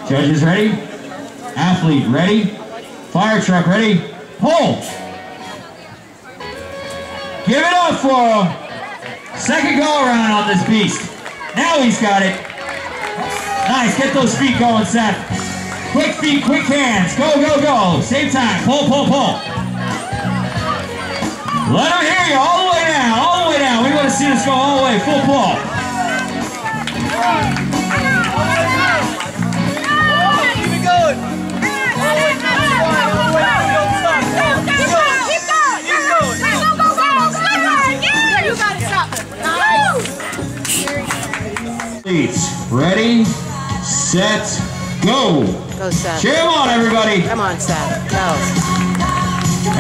Judges ready? Athlete ready? Fire truck ready? Pull! Give it up for him! Second go around on this beast. Now he's got it. Nice, get those feet going, Seth. Quick feet, quick hands. Go, go, go. Same time. Pull, pull, pull. Let him hear you all the way down, all the way down. We want to see this go all the way, full pull. Keep it going. Ready, set, go. Go, Seth. Cheer him on, everybody. Come on, Seth. Go.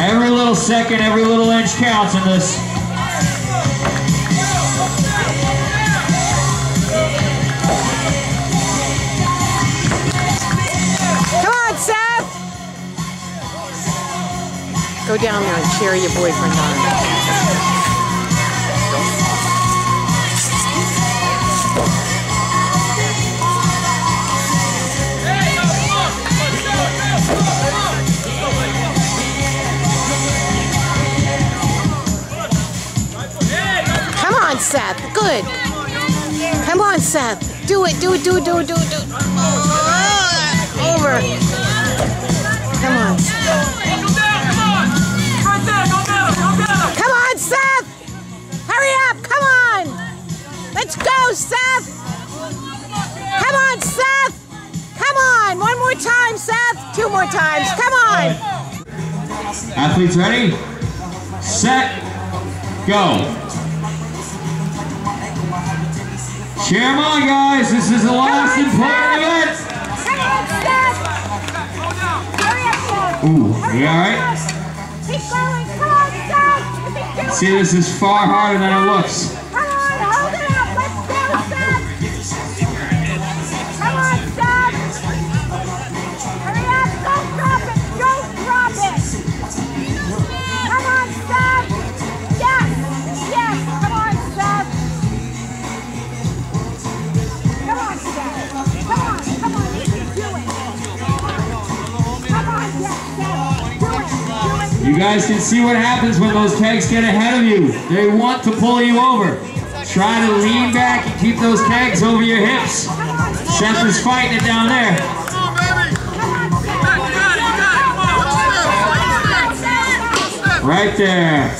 Every little second, every little inch counts in this. Come on, Seth. Go down there and cheer your boyfriend on. Come on, Seth. Good. Come on, Seth. Do it, do it, do it, do it, do it, do it. Over. Come on. Come on, Seth. Hurry up. Come on. Let's go, Seth. Come on, Seth. Come on. One more time, Seth. Two more times. Come on. Athletes ready? Set. Go. Cheer them on, guys. This is the last important event. Ooh, you alright? Keep going. Come on, Seth. See, this is far harder than it looks. Come on, hold it up. Let's go, Seth. Come on, Seth. Hurry up. Don't drop it. Don't drop it. Come on, Seth. Yes. Yes. Come on, Seth. Come on, Seth. Come on. Come on. You can do it. Come on, yes, Seth. Do it. Do it. You guys can see what happens when those kegs get ahead of you. They want to pull you over. Try to lean back and keep those kegs over your hips. Seth is fighting it down there. Right there.